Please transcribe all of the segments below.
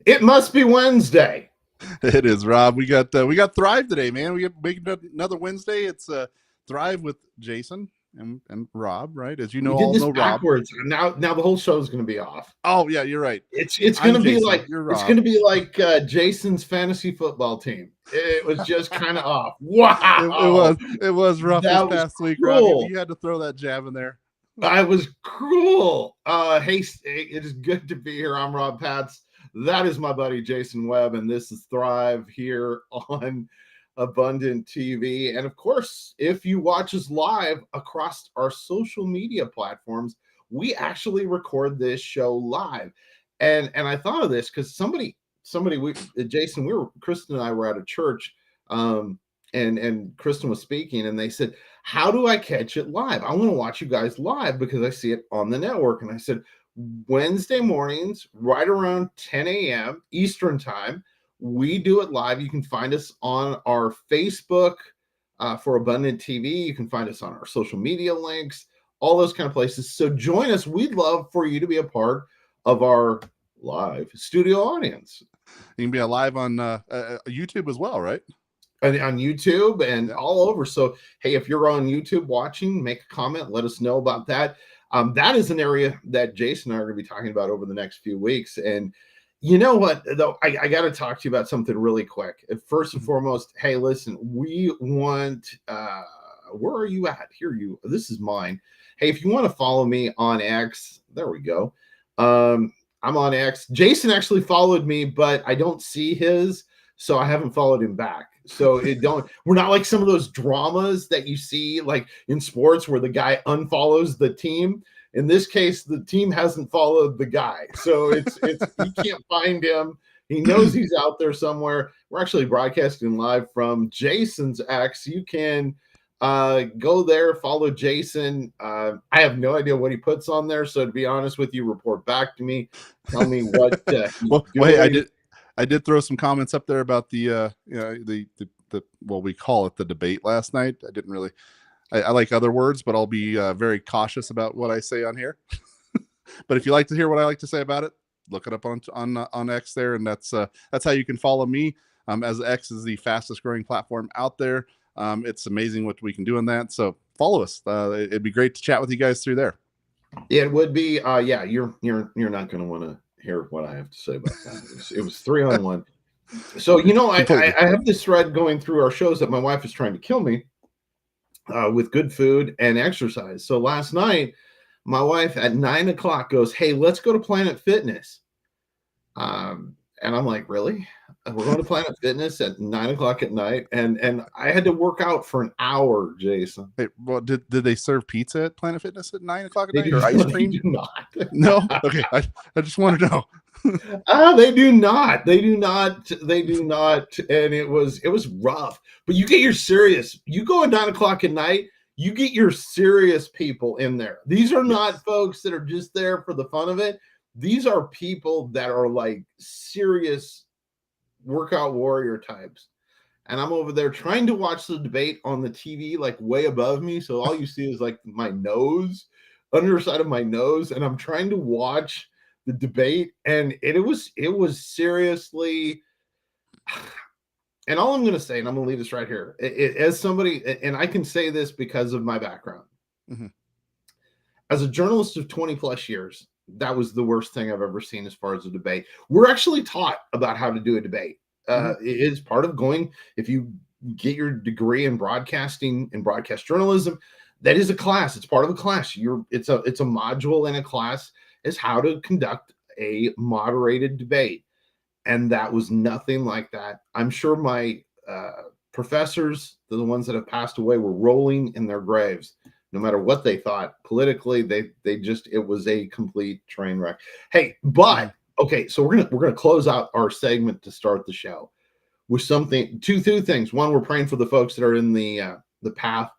It must be Wednesday. It is, Rob. We got Thrive today, man. We get making another Wednesday. It's Thrive with Jason and Rob, right? As you We know, did all this know Rob. backwards. Now the whole show is going to be off. Oh yeah, you're right. It's going I'm to be Jason. like You're it's Rob. going to be like Jason's fantasy football team. It was just kind of off. Wow, it was rough this that was past week, Rob. cruel. You had to throw that jab in there. I was cruel. Hey, it is good to be here. I'm Rob Pats. That is my buddy Jason Webb, and this is Thrive here on Abundant TV. And of course, if you watch us live across our social media platforms, we actually record this show live. And I thought of this because somebody Jason, Kristen and I were at a church, and Kristen was speaking, and they said, how do I catch it live? I want to watch you guys live because I see it on the network. And I said, Wednesday mornings, right around 10 a.m. Eastern time, we do it live. You can find us on our Facebook for Abundant TV. You can find us on our social media links, all those kind of places. So join us. We'd love for you to be a part of our live studio audience. You can be live on YouTube as well, right? On YouTube and all over. So, hey, if you're on YouTube watching, make a comment. Let us know about that. That is an area that Jason and I are going to be talking about over the next few weeks. And you know what, though, I got to talk to you about something really quick. First and foremost, hey, listen, we want, where are you at? This is mine. Hey, if you want to follow me on X, there we go. I'm on X. Jason actually followed me, but I don't see his, so I haven't followed him back. So we're not like some of those dramas that you see like in sports where the guy unfollows the team. In this case, the team hasn't followed the guy. So it's you can't find him. He knows he's out there somewhere. We're actually broadcasting live from Jason's X. You can go there, follow Jason. I have no idea what he puts on there. So to be honest with you, report back to me. Tell me what I did throw some comments up there about the we call it the debate last night. I didn't really, I like other words, but I'll be very cautious about what I say on here. But if you like to hear what I like to say about it, look it up on X there, and that's how you can follow me. As X is the fastest growing platform out there. It's amazing what we can do in that. So follow us. It'd be great to chat with you guys through there. It would be. You're not going to want to hear what I have to say about that. It was 3-on-1. So, I have this thread going through our shows that my wife is trying to kill me with good food and exercise. So last night, my wife at 9 o'clock goes, hey, let's go to Planet Fitness. And I'm like, really? We're going to Planet Fitness at 9 o'clock at night. And I had to work out for an hour, Jason. Hey, well, did they serve pizza at Planet Fitness at 9 o'clock at night, or ice cream? They do not. No? Okay. I just want to know. They do not. They do not. And it was rough. But you get your serious. You go at 9 o'clock at night, you get your serious people in there. These are not folks that are just there for the fun of it. These are people that are like serious workout warrior types. And I'm over there trying to watch the debate on the TV, like way above me. So all you see is like my nose, underside of my nose. And I'm trying to watch the debate. And it was seriously, and all I'm going to say, and I'm going to leave this right here, as somebody, and I can say this because of my background. Mm-hmm. As a journalist of 20 plus years, that was the worst thing I've ever seen as far as a debate. We're actually taught about how to do a debate. It is part of going, if you get your degree in broadcasting and broadcast journalism, that is a class. It's part of a class. It's a module in a class is how to conduct a moderated debate. And that was nothing like that. I'm sure my professors, the ones that have passed away, were rolling in their graves. No matter what they thought politically, it was a complete train wreck. Hey, but okay, so we're gonna close out our segment to start the show with two things. One, we're praying for the folks that are in the path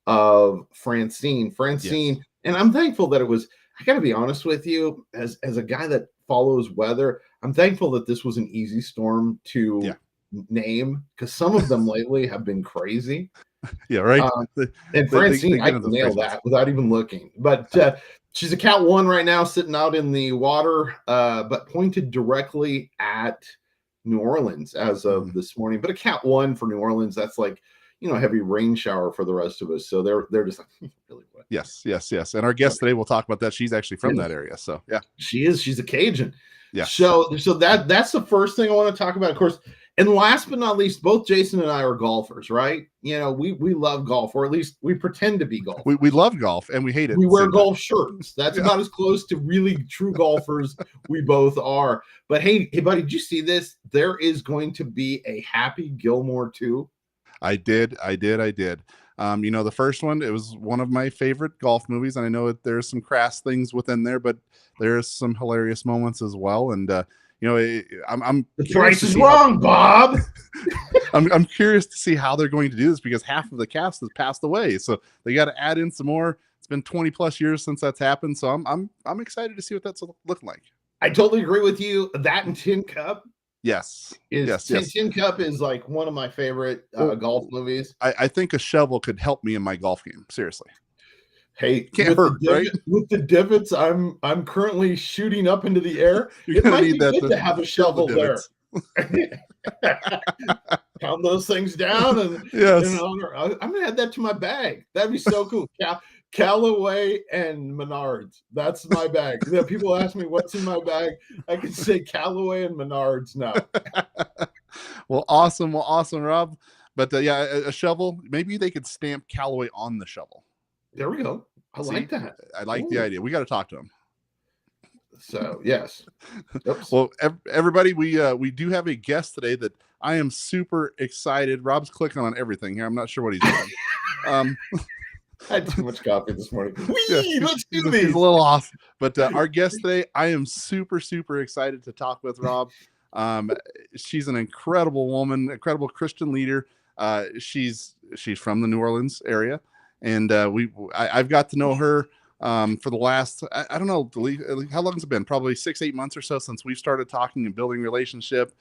of Francine, yes. And I'm thankful that it was. I got to be honest with you, as a guy that follows weather, I'm thankful that this was an easy storm to name, because some of them lately have been crazy. Yeah, right. And Francine, I can nail that without even looking. But she's a Cat 1 right now, sitting out in the water, but pointed directly at at New Orleans as of this morning, but a Cat 1 for New Orleans. That's like, heavy rain shower for the rest of us. So they're just like, really what? Yes. And our guest today, we'll talk about that. She's actually from that area. So yeah, she's a Cajun. Yeah. So that's the first thing I want to talk about, of course. And last but not least, both Jason and I are golfers, right? We love golf, or at least we pretend to be golfers. We love golf and we hate it. We wear golf shirts. That's about as close to really true golfers we both are. But hey, buddy, did you see this? There is going to be a Happy Gilmore 2. I did. The first one, it was one of my favorite golf movies, and I know that there's some crass things within there, but there's some hilarious moments as well. And I'm the price is wrong, Bob. I'm curious to see how they're going to do this, because half of the cast has passed away, so they got to add in some more. It's been 20 plus years since that's happened, so I'm excited to see what that's looking like. I totally agree with you. That and Tin Cup. Yes. Tin Cup is like one of my favorite golf movies. I think a shovel could help me in my golf game. Seriously. Hey, can't hurt, right? With the divots I'm currently shooting up into the air. It might be good to have a shovel there. Pound those things down, and I'm gonna add that to my bag. That'd be so cool. Callaway and Menards. That's my bag. People ask me what's in my bag. I can say Callaway and Menards now. Well, awesome, Rob. But a shovel. Maybe they could stamp Callaway on the shovel. There we go. I like that. I like the idea. We got to talk to him. So yes. Oops. Well, everybody, we do have a guest today that I am super excited. Rob's clicking on everything here. I'm not sure what he's doing. I had too much coffee this morning. Let's do these. He's a little off. But our guest today, I am super, super excited to talk with Rob. She's an incredible woman, incredible Christian leader. She's from the New Orleans area, and I've got to know her for the last, I don't know, how long has it been? Probably 6-8 months or so since we've started talking and building relationship.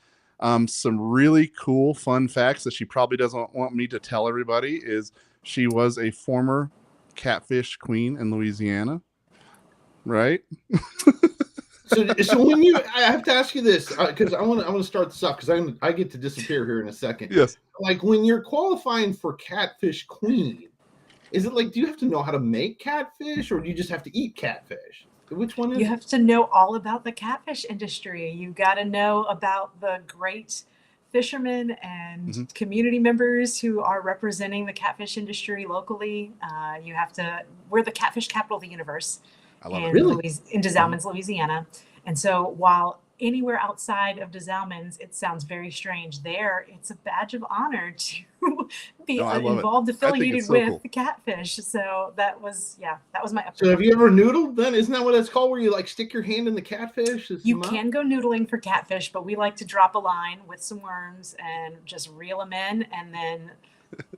Some really cool, fun facts that she probably doesn't want me to tell everybody is she was a former catfish queen in Louisiana, right? So when I have to ask you this, because I want to start this off, because I get to disappear here in a second. Yes. Like when you're qualifying for catfish queen, is it like, do you have to know how to make catfish, or do you just have to eat catfish? Which one is you have to know all about the catfish industry. You got to know about the great fishermen and community members who are representing the catfish industry locally. We're the catfish capital of the universe in Des Allemands, Louisiana. And so while anywhere outside of Des Allemands, it sounds very strange. There, it's a badge of honor to be involved, affiliated with the catfish. So that was my upbringing. So have you ever noodled then? Isn't that what it's called, where you like stick your hand in the catfish? You can go noodling for catfish, but we like to drop a line with some worms and just reel them in and then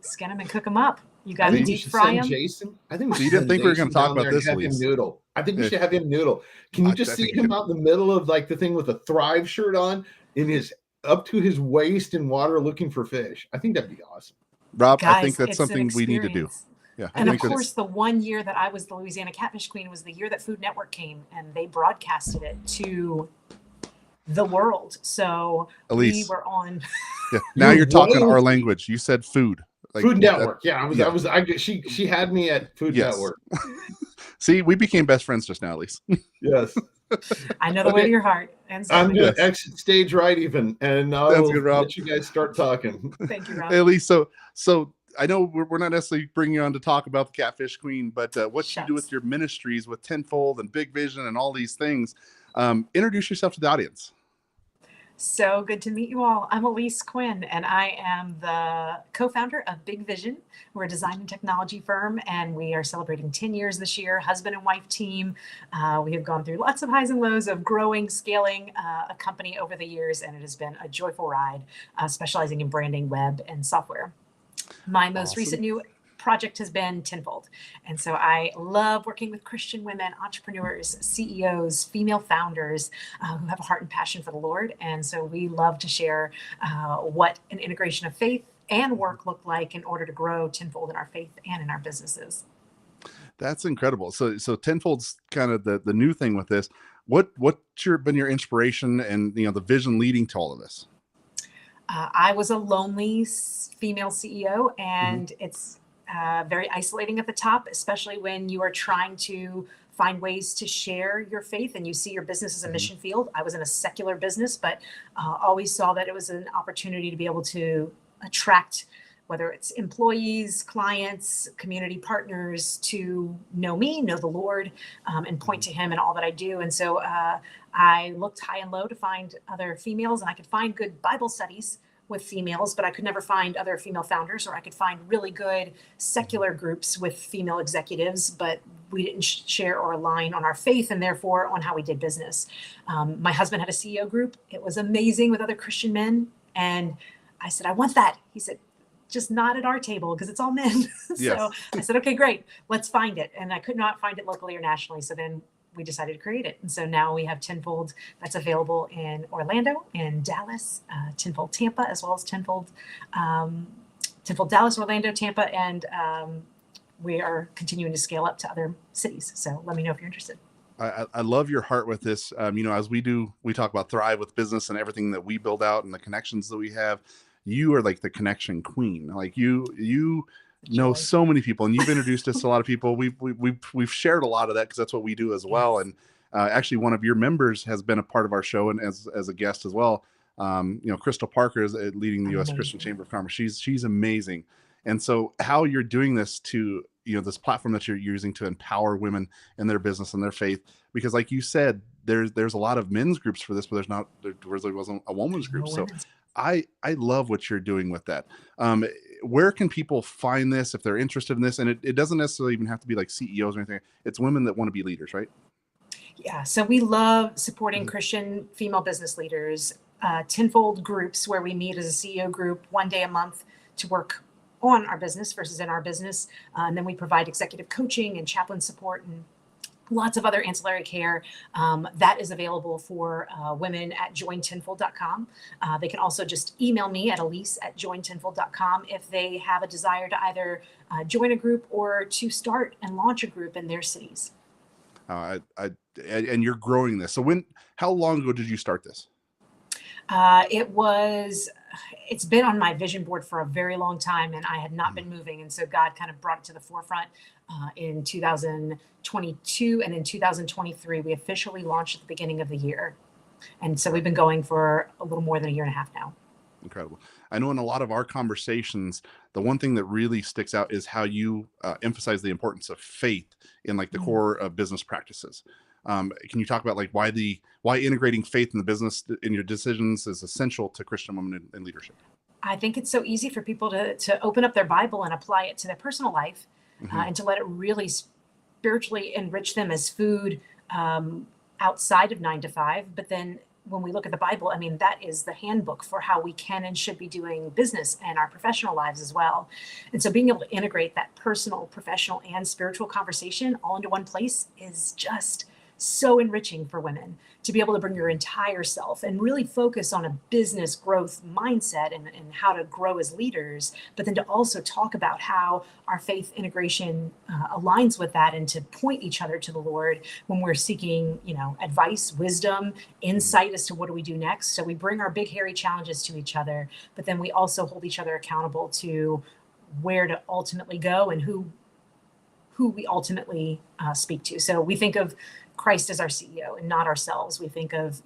skin them and cook them up. You got to deep fry them. Jason, I think you didn't think we were going to talk about this, Lise. Noodle. I think we should have him noodle. Can you just see him out in the middle of like the thing with a Thrive shirt on, in his up to his waist in water, looking for fish? I think that'd be awesome. Rob, I think that's something we need to do. Yeah, and of course, the one year that I was the Louisiana Catfish Queen was the year that Food Network came and they broadcasted it to the world. So Elise, we were on. Yeah. Now you're talking our language. You said food. Like, Food Network. She had me at Food Network. See, we became best friends just now, Elise. Yes. I know the way to your heart. And so I'm going to exit stage right even, and I'll good, Rob. let you guys start talking. Thank you, Rob. Hey, Elise, so I know we're not necessarily bringing you on to talk about the Catfish Queen, but what you do with your ministries with Tenfold and Big Vision and all these things. Introduce yourself to the audience. So good to meet you all. I'm Elise Quinn, and I am the co-founder of Big Vision. We're a design and technology firm, and we are celebrating 10 years this year, husband and wife team. We have gone through lots of highs and lows of growing, scaling a company over the years, and it has been a joyful ride, specializing in branding, web, and software. My most recent new project has been Tenfold. And so I love working with Christian women, entrepreneurs, CEOs, female founders who have a heart and passion for the Lord. And so we love to share what an integration of faith and work look like in order to grow Tenfold in our faith and in our businesses. That's incredible. So Tenfold's kind of the new thing with this. been your inspiration and the vision leading to all of this? I was a lonely female CEO, Mm-hmm. and it's very isolating at the top, especially when you are trying to find ways to share your faith and you see your business as a Mm-hmm. mission field. I was in a secular business, but always saw that it was an opportunity to be able to attract, whether it's employees, clients, community partners, to know me, know the Lord, and point to Him in all that I do. And so I looked high and low to find other females, and I could find good Bible studies with females, but I could never find other female founders, or I could find really good secular groups with female executives, but we didn't share or align on our faith and therefore on how we did business. My husband had a CEO group. It was amazing with other Christian men. And I said, I want that. He said, just not at our table because it's all men. So Yes. I said, okay, great, let's find it. And I could not find it locally or nationally. So then we decided to create it. And so now we have Tenfold that's available in Orlando, in Dallas, Tenfold Tampa, as well as Tenfold Dallas, Orlando, Tampa. And we are continuing to scale up to other cities. So let me know if you're interested. I love your heart with this. As we talk about thrive with business and everything that we build out and the connections that we have. You are like the connection queen. Like you know so many people, and you've introduced us to a lot of people. We've shared a lot of that because that's what we do as well. And actually, one of your members has been a part of our show and as a guest as well. Crystal Parker is leading the U.S. Christian Chamber of Commerce. She's amazing. And so how you're doing this to this platform that you're using to empower women in their business and their faith, because like you said, there's a lot of men's groups for this, but there wasn't a woman's group. So I love what you're doing with that. Where can people find this if they're interested in this? And it doesn't necessarily even have to be like CEOs or anything. It's women that want to be leaders, right? Yeah. So we love supporting Christian female business leaders, Tenfold groups where we meet as a CEO group one day a month to work on our business versus in our business. And then we provide executive coaching and chaplain support and lots of other ancillary care that is available for women at jointenfold.com. They can also just email me at elise@jointenfold.com if they have a desire to either join a group or to start and launch a group in their cities. And you're growing this. So how long ago did you start this? It's been on my vision board for a very long time, and I had not been moving. And so God kind of brought it to the forefront in 2022. And in 2023, we officially launched at the beginning of the year. And so we've been going for a little more than a year and a half now. Incredible. I know in a lot of our conversations, the one thing that really sticks out is how you emphasize the importance of faith in like the core of business practices. Can you talk about like why integrating faith in the business in your decisions is essential to Christian women in leadership? I think it's so easy for people to open up their Bible and apply it to their personal life, and to let it really spiritually enrich them as food outside of 9 to 5. But then when we look at the Bible, I mean, that is the handbook for how we can and should be doing business and our professional lives as well. And so being able to integrate that personal, professional, and spiritual conversation all into one place is just so enriching for women to be able to bring your entire self and really focus on a business growth mindset and how to grow as leaders, but then to also talk about how our faith integration aligns with that and to point each other to the Lord when we're seeking, advice, wisdom, insight as to what do we do next. So we bring our big, hairy challenges to each other, but then we also hold each other accountable to where to ultimately go and who we ultimately speak to. So we think of Christ as our CEO and not ourselves. We think of,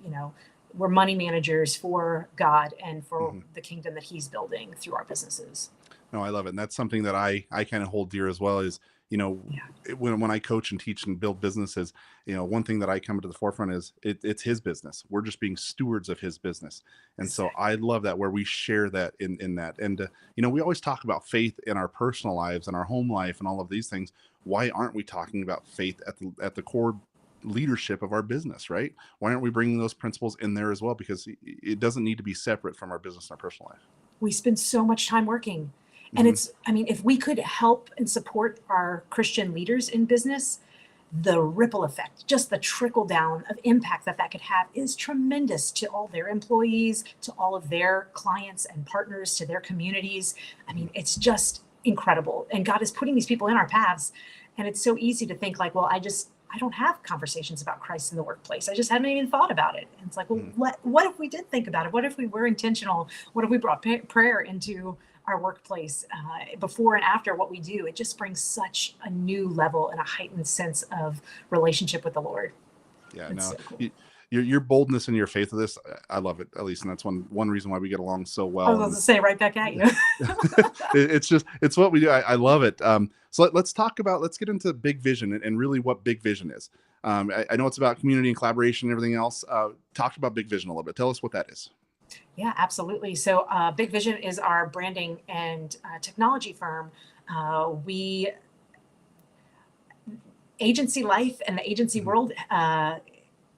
we're money managers for God and for the kingdom that He's building through our businesses. No, I love it. And that's something that I kind of hold dear as well is, when I coach and teach and build businesses, one thing that I come to the forefront is it's His business. We're just being stewards of His business. And so I love that where we share that in that. And, we always talk about faith in our personal lives and our home life and all of these things. Why aren't we talking about faith at the core leadership of our business, right? Why aren't we bringing those principles in there as well? Because it doesn't need to be separate from our business and our personal life. We spend so much time working. And if we could help and support our Christian leaders in business, the ripple effect, just the trickle down of impact that could have is tremendous to all their employees, to all of their clients and partners, to their communities. I mean, it's just incredible. And God is putting these people in our paths. And it's so easy to think like, well, I don't have conversations about Christ in the workplace. I just hadn't even thought about it. And it's like, well, what if we did think about it? What if we were intentional? What if we brought prayer into our workplace before and after what we do? It just brings such a new level and a heightened sense of relationship with the Lord. Yeah, It's no, so cool. your boldness and your faith of this, I love it, Elise, and that's one reason why we get along so I was well. about And to say right back at you. it's what we do. I love it. So let's get into Big Vision and really what Big Vision is. I know it's about community and collaboration and everything else. Talk about Big Vision a little bit. Tell us what that is. Yeah, absolutely. So Big Vision is our branding and technology firm. We agency life and the agency world,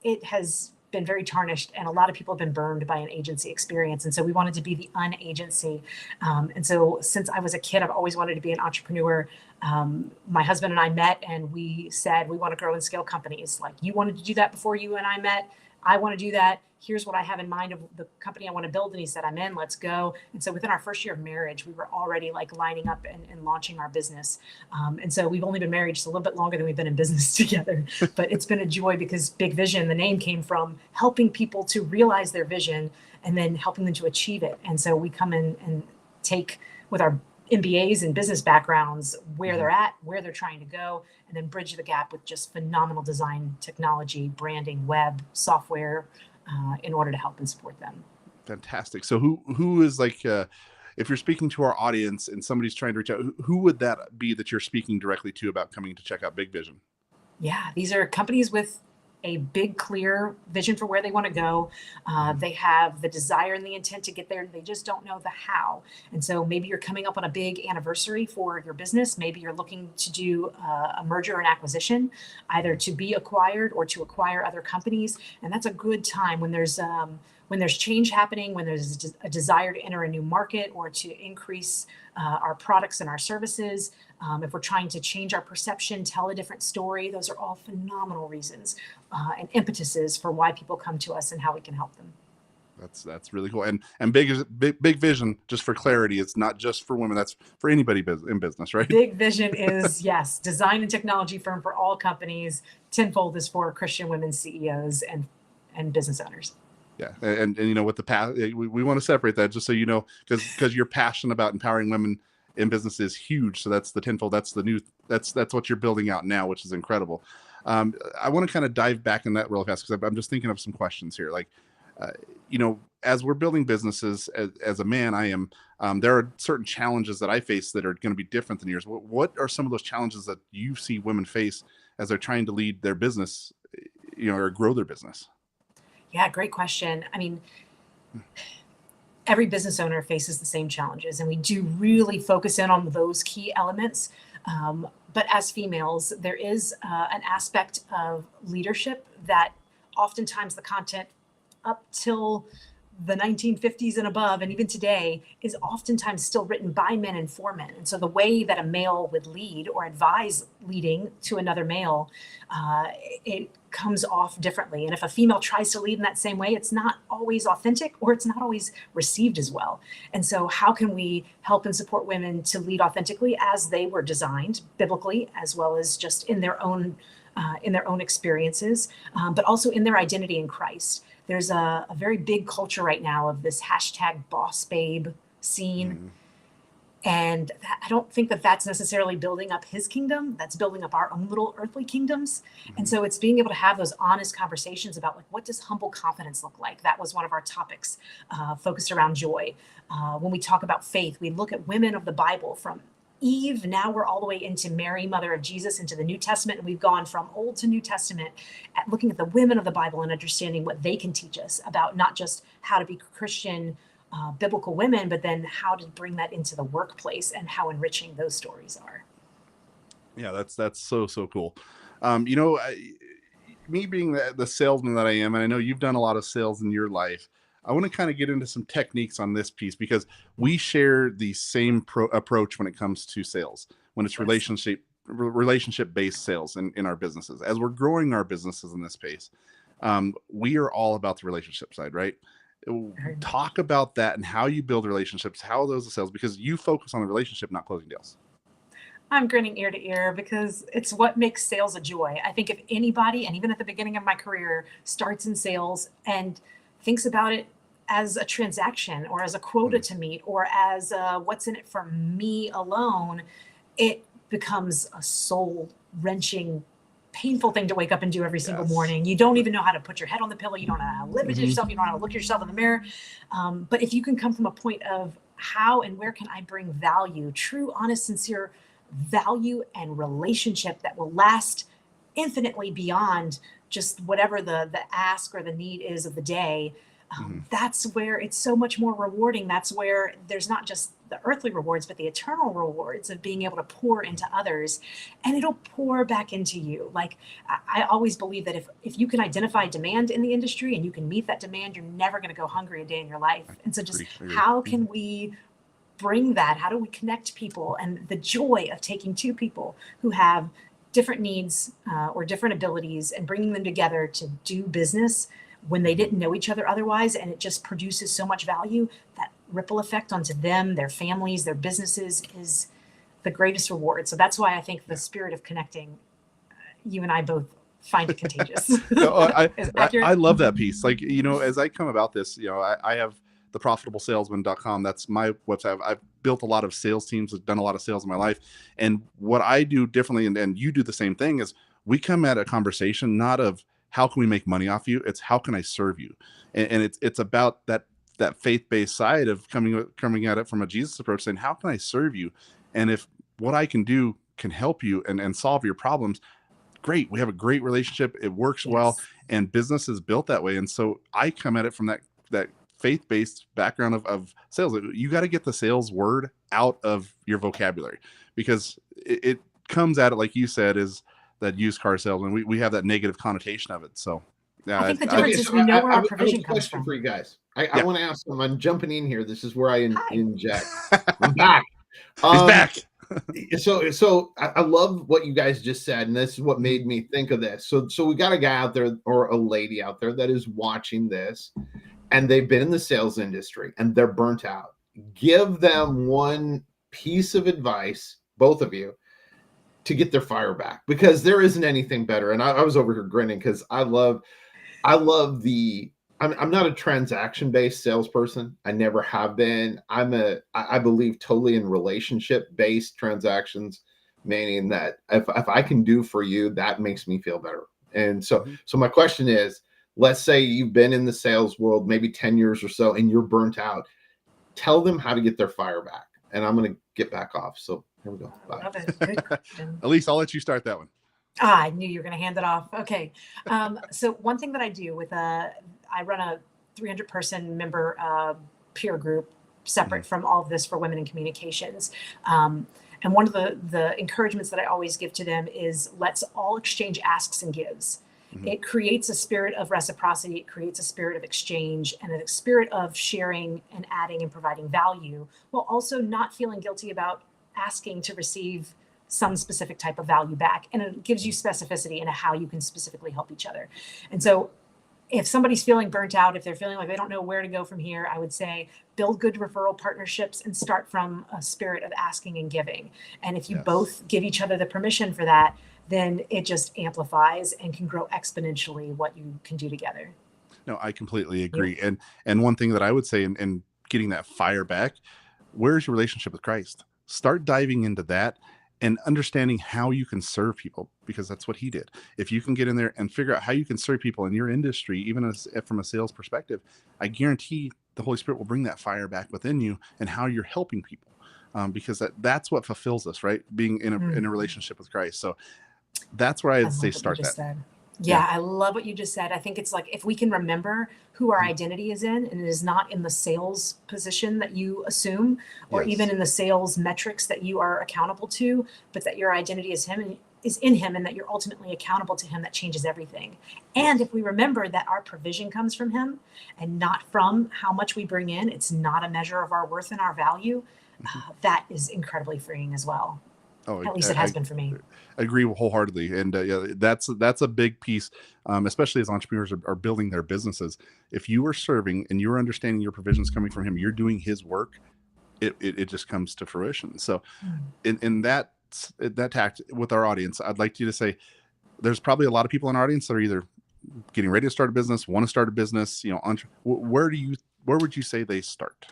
it has been very tarnished, and a lot of people have been burned by an agency experience. And so we wanted to be the unagency. And so since I was a kid, I've always wanted to be an entrepreneur. My husband and I met, and we said we want to grow and scale companies. Like, you wanted to do that before you and I met. I want to do that. Here's what I have in mind of the company I want to build. And he said, I'm in, let's go. And so within our first year of marriage, we were already like lining up and launching our business. And so we've only been married just a little bit longer than we've been in business together, but it's been a joy because Big Vision, the name came from helping people to realize their vision and then helping them to achieve it. And so we come in and take with our MBAs and business backgrounds where they're at, where they're trying to go, and then bridge the gap with just phenomenal design, technology, branding, web, software, in order to help and support them. Fantastic. So who is like, if you're speaking to our audience and somebody's trying to reach out, who would that be that you're speaking directly to about coming to check out Big Vision? Yeah, these are companies with a big, clear vision for where they want to go. They have the desire and the intent to get there. They just don't know the how. And so maybe you're coming up on a big anniversary for your business. Maybe you're looking to do a merger and acquisition, either to be acquired or to acquire other companies. And that's a good time when there's change happening, when there's a desire to enter a new market or to increase our products and our services. If we're trying to change our perception, tell a different story, those are all phenomenal reasons and impetuses for why people come to us and how we can help them. That's really cool. And big Vision, just for clarity, it's not just for women. That's for anybody in business, right? Big Vision is, yes, design and technology firm for all companies. Tenfold is for Christian women CEOs and business owners. Yeah, and you know, with the path, we want to separate that, just so you know, because you're passionate about empowering women in business is huge. So that's the Tenfold. That's the new. That's what you're building out now, which is incredible. I want to kind of dive back in that real fast because I'm just thinking of some questions here. Like, you know, as we're building businesses, as a man, I am. There are certain challenges that I face that are going to be different than yours. What are some of those challenges that you see women face as they're trying to lead their business, you know, or grow their business? Yeah, great question. I mean, every business owner faces the same challenges, and we do really focus in on those key elements. But as females, there is an aspect of leadership that oftentimes the content up till the 1950s and above, and even today, is oftentimes still written by men and for men. And so the way that a male would lead or advise leading to another male, it comes off differently. And if a female tries to lead in that same way, it's not always authentic, or it's not always received as well. And so how can we help and support women to lead authentically as they were designed biblically, as well as just in their own experiences, but also in their identity in Christ? There's a very big culture right now of this hashtag boss babe scene. And I don't think that that's necessarily building up his kingdom. That's building up our own little earthly kingdoms. And so it's being able to have those honest conversations about, like, what does humble confidence look like? That was one of our topics focused around joy. When we talk about faith, we look at women of the Bible from Eve. Now we're all the way into Mary, mother of Jesus, into the New Testament. And we've gone from Old to New Testament at looking at the women of the Bible and understanding what they can teach us about not just how to be Christian biblical women, but then how to bring that into the workplace and how enriching those stories are. Yeah, that's so cool. You know, me being the salesman that I am, and I know you've done a lot of sales in your life, I want to kind of get into some techniques on this piece, because we share the same approach when it comes to sales, when it's relationship based sales in our businesses. As we're growing our businesses in this space, we are all about the relationship side, right? Talk about that and how you build relationships, how those are sales, because you focus on the relationship, not closing deals. I'm grinning ear to ear because it's what makes sales a joy. I think if anybody, and even at the beginning of my career, starts in sales and thinks about it as a transaction or as a quota to meet or as what's in it for me alone, it becomes a soul wrenching, painful thing to wake up and do every single Yes. morning. You don't even know how to put your head on the pillow. You don't know how to live with yourself. You don't know how to look at yourself in the mirror. But if you can come from a point of how and where can I bring value, true, honest, sincere value and relationship that will last infinitely beyond just whatever the ask or the need is of the day, that's where it's so much more rewarding. That's where there's not just the earthly rewards, but the eternal rewards of being able to pour into others, and it'll pour back into you. Like I always believe that if you can identify demand in the industry and you can meet that demand, you're never going to go hungry a day in your life. And so just how can we bring that? How do we connect people? And the joy of taking two people who have different needs or different abilities and bringing them together to do business when they didn't know each other otherwise, and it just produces so much value, that ripple effect onto them, their families, their businesses is the greatest reward. So that's why I think the spirit of connecting, you and I both find it contagious. No, I love that piece. Like, as I come about this, I have the profitablesalesman.com. That's my website. I've built a lot of sales teams, I've done a lot of sales in my life. And what I do differently, and you do the same thing, is we come at a conversation not of how can we make money off you? It's how can I serve you? And it's about that faith-based side of coming at it from a Jesus approach, saying, how can I serve you? And if what I can do can help you and solve your problems, great. We have a great relationship. It works well, and business is built that way. And so I come at it from that faith-based background of sales. You got to get the sales word out of your vocabulary, because it comes at it, like you said, is that used car salesman. We have that negative connotation of it. So yeah, I think the difference is we know where our provision comes from. For you guys, I want to ask them. I'm jumping in here. This is where I inject. I'm back. He's back. So I love what you guys just said, and this is what made me think of this. So we got a guy out there or a lady out there that is watching this, and they've been in the sales industry and they're burnt out. Give them one piece of advice, both of you, to get their fire back, because there isn't anything better. And I was over here grinning because I love I'm not a transaction-based salesperson. I never have been. I believe totally in relationship-based transactions, meaning that if I can do for you, that makes me feel better. And so my question is, let's say you've been in the sales world maybe 10 years or so and you're burnt out. Tell them how to get their fire back. And I'm going to get back off. So here we go. Bye. Love it. Good question. Elise, I'll let you start that one. I knew you were going to hand it off. Okay. So one thing that I do with I run a 300-person member peer group separate from all of this for women in communications. And one of the encouragements that I always give to them is, let's all exchange asks and gives. It creates a spirit of reciprocity. It creates a spirit of exchange and a spirit of sharing and adding and providing value, while also not feeling guilty about asking to receive some specific type of value back. And it gives you specificity into how you can specifically help each other. And so if somebody's feeling burnt out, if they're feeling like they don't know where to go from here, I would say build good referral partnerships and start from a spirit of asking and giving. And if you both give each other the permission for that, then it just amplifies and can grow exponentially what you can do together. No, I completely agree. And one thing that I would say in getting that fire back, where's your relationship with Christ? Start diving into that and understanding how you can serve people, because that's what he did. If you can get in there and figure out how you can serve people in your industry, even from a sales perspective, I guarantee the Holy Spirit will bring that fire back within you and how you're helping people, because that's what fulfills us, right? Being in a relationship with Christ. So that's where I'd say start that. Yeah, I love what you just said. I think it's like, if we can remember who our identity is in, and it is not in the sales position that you assume, or even in the sales metrics that you are accountable to, but that your identity is in him, and that you're ultimately accountable to him, that changes everything. And if we remember that our provision comes from him and not from how much we bring in, it's not a measure of our worth and our value, that is incredibly freeing as well. Oh, at least it has been for me. Agree wholeheartedly. And that's a big piece, especially as entrepreneurs are building their businesses. If you are serving and you're understanding your provisions coming from him, you're doing his work, it just comes to fruition. So in that that tact with our audience, I'd like you to say, there's probably a lot of people in our audience that are either getting ready to start a business, want to start a business, where would you say they start?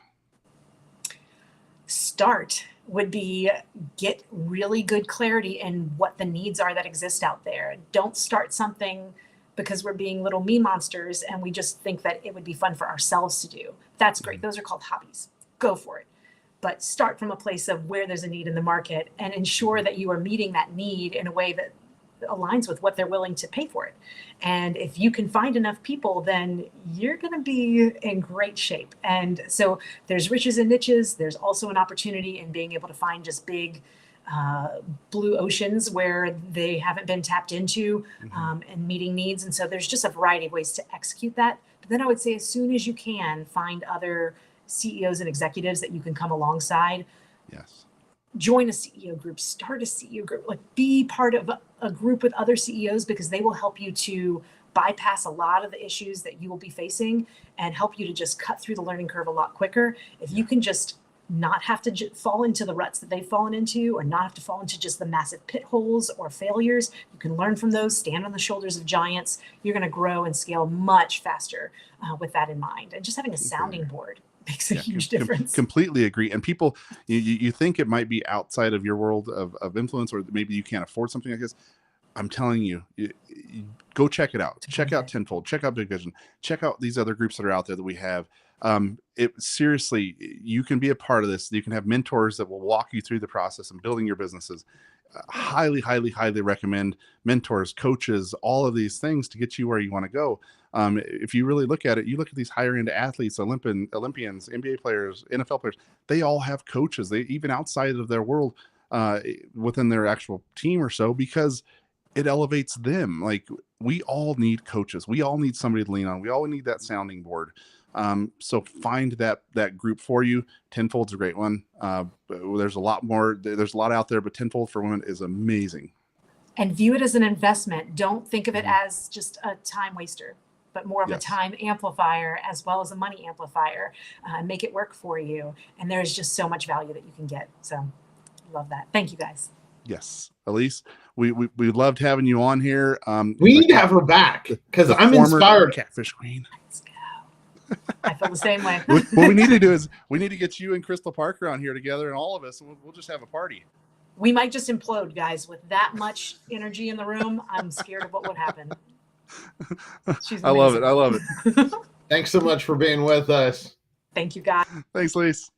Start would be get really good clarity in what the needs are that exist out there. Don't start something because we're being little me monsters and we just think that it would be fun for ourselves to do. That's great. Those are called hobbies. Go for it. But start from a place of where there's a need in the market and ensure that you are meeting that need in a way that aligns with what they're willing to pay for it. And if you can find enough people, then you're going to be in great shape. And so there's riches and niches. There's also an opportunity in being able to find just big blue oceans where they haven't been tapped into, and meeting needs. And so there's just a variety of ways to execute that. But then I would say, as soon as you can, find other CEOs and executives that you can come alongside. Yes. Join a CEO group, start a CEO group, like be part of a group with other CEOs, because they will help you to bypass a lot of the issues that you will be facing and help you to just cut through the learning curve a lot quicker. If you can just not have to fall into the ruts that they've fallen into, or not have to fall into just the massive pit holes or failures, you can learn from those, stand on the shoulders of giants. You're going to grow and scale much faster with that in mind. And just having a sounding board makes a huge difference. Completely agree. And people, you think it might be outside of your world of influence, or maybe you can't afford something like this. I'm telling you, go check it out. Check out Tenfold, check out Big Vision, check out these other groups that are out there that we have. Seriously, you can be a part of this. You can have mentors that will walk you through the process of building your businesses. Highly, highly, highly recommend mentors, coaches, all of these things to get you where you want to go. If you really look at it, you look at these higher end athletes, Olympians, NBA players, NFL players, they all have coaches. They even outside of their world, within their actual team or so, because it elevates them. Like, we all need coaches. We all need somebody to lean on. We all need that sounding board. So find that group for you. Tenfold's a great one. There's a lot more. There's a lot out there, but Tenfold for Women is amazing. And view it as an investment. Don't think of it as just a time waster, but more of a time amplifier as well as a money amplifier. Make it work for you. And there's just so much value that you can get. So love that. Thank you, guys. Yes. Elise, we loved having you on here. We need to have her back, because I'm inspired. Catfish Queen. Let's go. I feel the same way. What we need to do is we need to get you and Crystal Parker on here together, and all of us, and we'll just have a party. We might just implode, guys. With that much energy in the room, I'm scared of what would happen. She's amazing. I love it. Thanks so much for being with us. Thank you, guys. Thanks, Elise.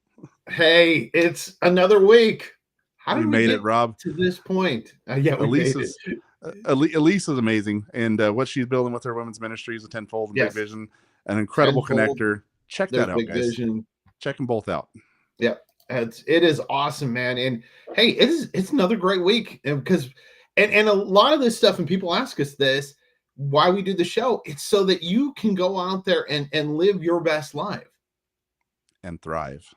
Hey, it's another week. How did we made get it, Rob? To this point, yeah, Elise is amazing, and what she's building with her women's ministries, a Tenfold and Big Vision, an incredible connector. Check that out, guys. Vision. Check them both out. Yep, it is awesome, man. And hey, it's another great week, because and a lot of this stuff, and people ask us this, why we do the show. It's so that you can go out there and live your best life and thrive.